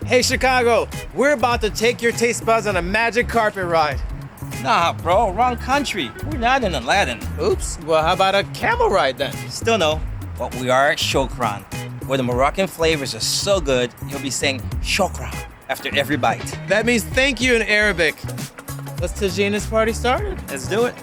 Hey, Chicago, we're about to take your taste buds on a magic carpet ride. Nah, bro, wrong country. We're not in Aladdin. Oops, well, how about a camel ride then? Still no, but we are at Shokran, where the Moroccan flavors are so good, you'll be saying Shokran after every bite. That means thank you in Arabic. Let's tagine this party started. Let's do it.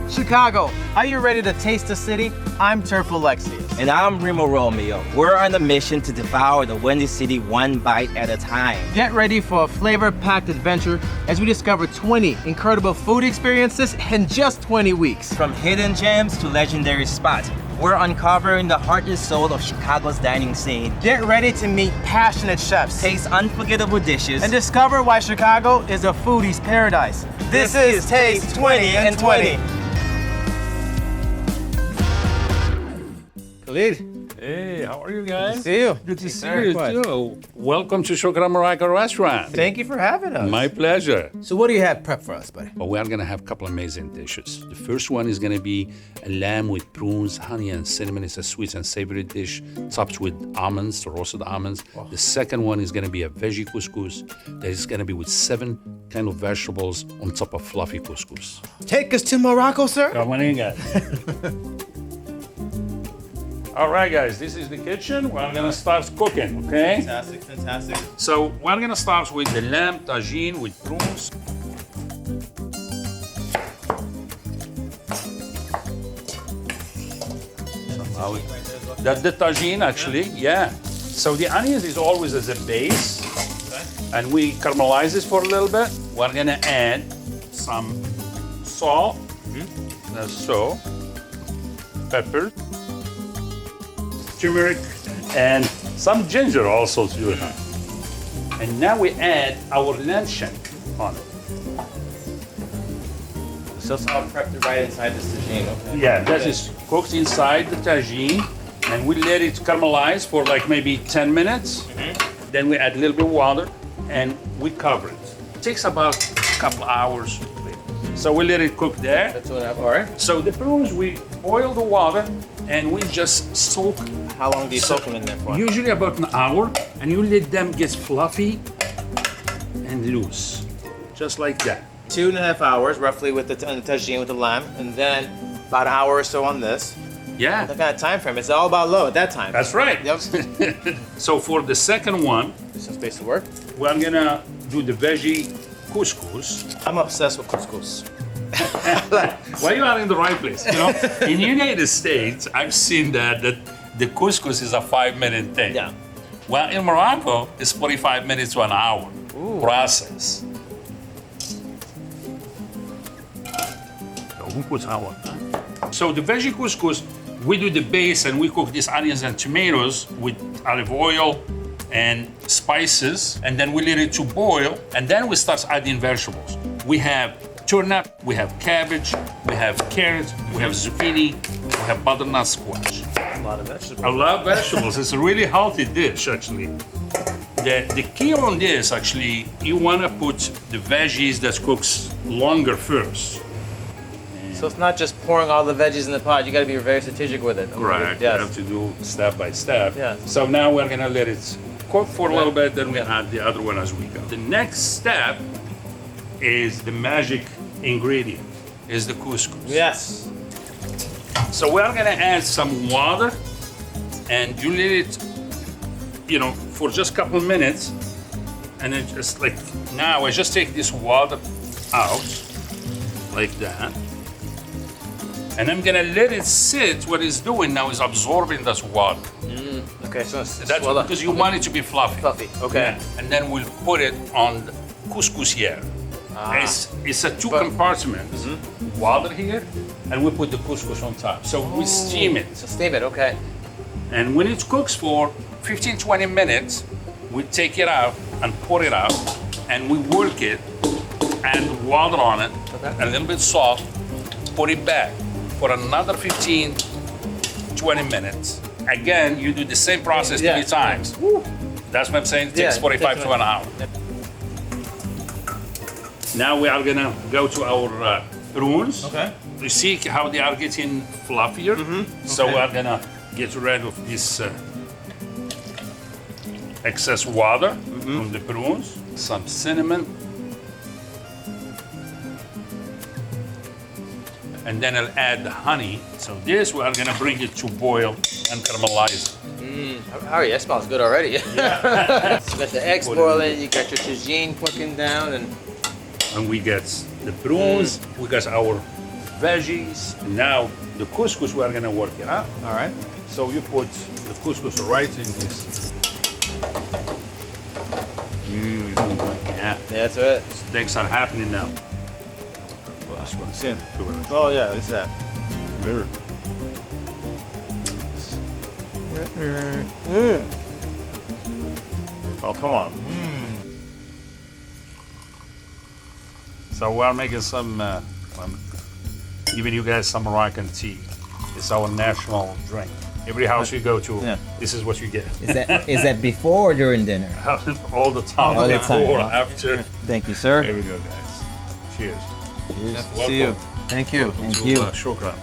Chicago, are you ready to taste the city? I'm Turf Alexius. And I'm Remo Romeo. We're on a mission to devour the Windy City one bite at a time. Get ready for a flavor-packed adventure as we discover 20 incredible food experiences in just 20 weeks. From hidden gems to legendary spots, we're uncovering the heart and soul of Chicago's dining scene. Get ready to meet passionate chefs. Taste unforgettable dishes. And discover why Chicago is a foodie's paradise. This is Taste 20 and 20. Khalid, Hey, how are you guys? see you. Good to see sir. you Likewise. too. Welcome to Shokran Morocco Restaurant. Thank you for having us. My pleasure. So what do you have prepped for us, buddy? But we are gonna have a couple amazing dishes. The first one is gonna be a lamb with prunes, honey, and cinnamon. It's a sweet and savory dish, topped with almonds, roasted almonds. The second one is gonna be a veggie couscous that is gonna be with 7 kind of vegetables on top of fluffy couscous. Take us to Morocco, sir. Come on in, guys. All right, guys, this is the kitchen. We're gonna start cooking, okay? Fantastic, fantastic. So we're gonna start with the lamb tagine with prunes. That's the tagine, actually, yeah. So the onions is always as a base, and we caramelize this for a little bit. We're gonna add some salt, that's so, pepper, turmeric, and some ginger also to it. And now we add our lamb shank on it. So it's all prepped right inside the tagine, okay? Yeah, that is cooked inside the tagine, and we let it caramelize for like maybe 10 minutes. Then we add a little bit of water, and we cover it. It takes about a couple hours. So we let it cook there. That's what I have, all right. So the prunes, we boil the water, and we just soak. How long do you soak them in there for? Usually about an hour, and you let them get fluffy and loose, just like that. 2.5 hours, roughly, with the tagine, with the lamb, and then about an hour or so on this. Yeah, What kind of time frame? It's all about low at that time. that's right. Yep. So for the second one, There's some space to work. we're gonna do the veggie couscous. I'm obsessed with couscous. Well, you are in the right place. You know, in the United States, I've seen that the couscous is a 5-minute thing. Yeah. Well, in Morocco, it's 45 minutes to an hour process. So the veggie couscous, we do the base and we cook these onions and tomatoes with olive oil and spices, and then we let it to boil, and then we start adding vegetables. We have turnip, we have cabbage, we have carrots, we have zucchini, we have butternut squash. A lot of vegetables. I love vegetables. It's a really healthy dish, actually. The key on this, actually, you want to put the veggies that cooks longer first. So it's not just pouring all the veggies in the pot. You got to be very strategic with it. Correct. Yes. You have to do step by step. Yeah. So now we're gonna let it cook for a little bit, then we add the other one as we go. The next step is the magic ingredient, is the couscous. Yes. So we're gonna add some water, and you let it, for just a couple of minutes, and then just like now, I just take this water out, like that. And I'm gonna let it sit. What it's doing now is absorbing this water. Okay, so it's That's because you want it to be fluffy. fluffy. Okay. Yeah. And then we'll put it on the couscous here. It's a 2 compartments. Water here, and we put the couscous on top. So we steam it. So steam it. Okay. And when it cooks for 15, 20 minutes, we take it out and pour it out, and we work it, add water on it, a little bit salt, put it back for another 15, 20 minutes. Again, you do the same process 3 times. That's what I'm saying, it takes 45 to an hour. Now we are gonna go to our prunes. Okay. You see how they are getting fluffier? So Okay. we're gonna get rid of this excess water from the prunes. Some cinnamon. And then I'll add the honey. So this we are gonna bring it to boil and caramelize. Harry, that smells good already. Yeah. You got the eggs boiling, you got your tagine cooking down, and And we get the prunes, we got our veggies. And now the couscous we are gonna work it out. all right. So you put the couscous right in this. Yeah, That's it. things are happening now. That's what it's in. Oh yeah, it's that. Very. Oh come on. So we're making some, giving you guys some Moroccan tea. It's our national drink. Every house you go to, Yeah. this is what you get. Is that before or during dinner? All the time, All the time, before, huh? after. Thank you, sir. Here we go, guys. Cheers. See you. Thank you. Thank you. Shukran.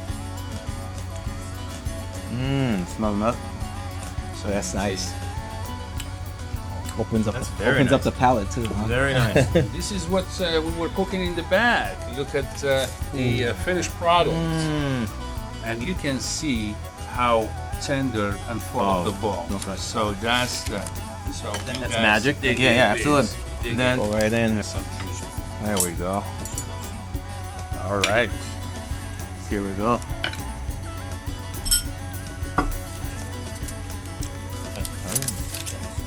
Smell that. So that's nice. Opens up, That's very opens up nice. the palate too. Huh? Very nice. This is what we were cooking in the bag. Look at the finished product. And you can see how tender and full of the ball. okay. So that's the. So That's magic. Yeah, absolutely. And then Go right in. some juice. there we go. All right. Here we go.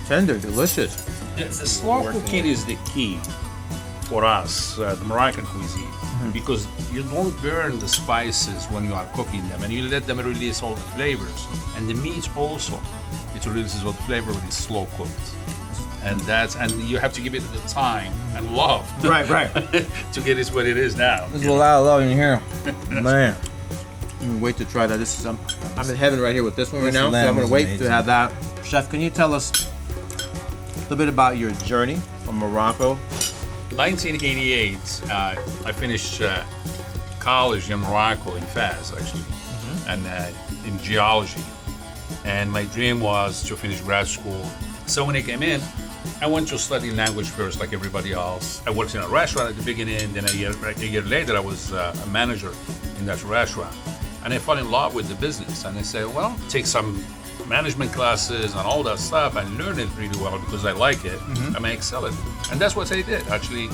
Tender, delicious. The slow cooking is the key for us, the Moroccan cuisine, because you don't burn the spices when you are cooking them, and you let them release all the flavors. And the meat also, it releases all the flavor when it's slow cooked. And you have to give it the time and love Right. to get it what it is now. There's a lot of love in here, man. Wait to try that. This is I'm in heaven right here with this one right This now. So lamb I'm gonna is wait amazing. to have that. Chef, can you tell us a little bit about your journey from Morocco? 1988, I finished college in Morocco, in Fez, actually, and in geology. And my dream was to finish grad school. So when I came in, I went to study language first, like everybody else. I worked in a restaurant at the beginning, then a year later, I was a manager in that restaurant. And I fell in love with the business. And I said, well, take some management classes and all that stuff and learn it really well because I like it. I may excel at it. And that's what I did. Actually,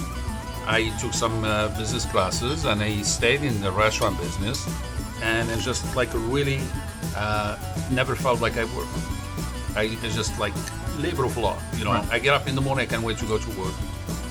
I took some business classes and I stayed in the restaurant business. And it's just like really never felt like I worked. It's just like labor of love. You know, I get up in the morning, I can't wait to go to work.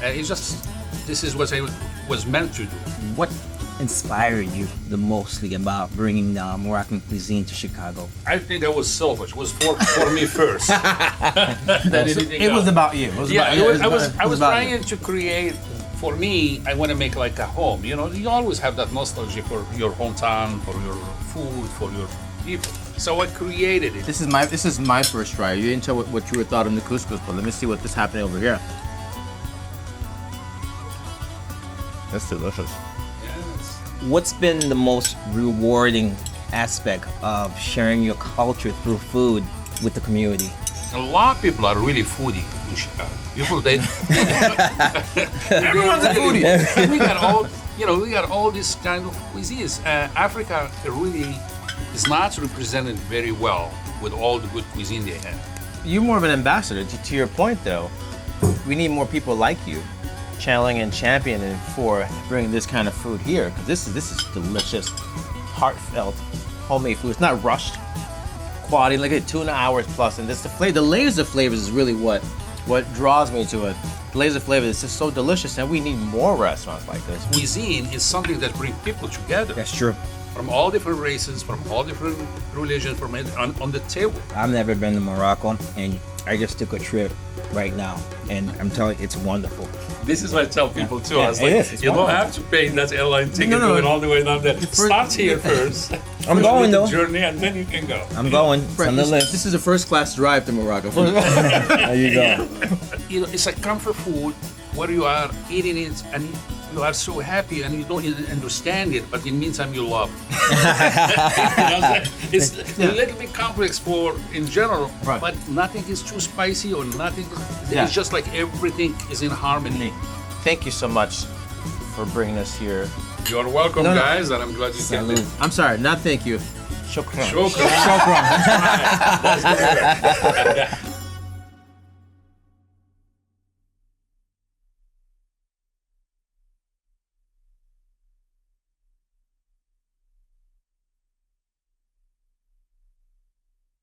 And it's just, this is what I was meant to do. What inspired you the mostly about bringing Moroccan cuisine to Chicago? I think that was selfish. It was for me first. Than anything It was else. about you. It was Yeah, about, I was about you. trying to create. For me, I want to make like a home. You know, you always have that nostalgia for your hometown, for your food, for your people. So I created it. This is my first try. You didn't tell what you thought of the couscous, but let me see what is happening over here. That's delicious. Yes. What's been the most rewarding aspect of sharing your culture through food with the community? A lot of people are really foodie in Chicago. People, they Everyone's a foodie. we got all, we got all these kind of cuisines. Africa really is not represented very well with all the good cuisine they have. You're more of an ambassador. To your point, though, we need more people like you, channeling and championing for bringing this kind of food here. Because this is delicious, heartfelt, homemade food. It's not rushed. Quality, like 2 hours plus, and this the layers of flavors is really what draws me to it. The layers of flavors is just so delicious, and we need more restaurants like this. Cuisine is something that brings people together That's true. from all different races, from all different religions, from on the table. I've never been to Morocco, and I just took a trip right now, and I'm telling you, it's wonderful. This is what I tell people too. Yeah, I was it like, is. It's you don't wonderful. have to pay that airline ticket No, no, going all the way down there. first- Start here first. I'm going, the though. journey, and then you can go. I'm going. It's Right, on the this, list. this is a first class drive to Morocco. There you go. It's a comfort food where you are eating it and you are so happy and you don't even understand it, but in the meantime you love. It's a little bit complex for in general, Right. but nothing is too spicy or nothing. Yeah. It's just like everything is in harmony. Thank you so much for bringing us here. You're welcome, No, no. guys, and I'm glad you came. Salud. I'm sorry, not thank you. Shukran. Shukran. That's good.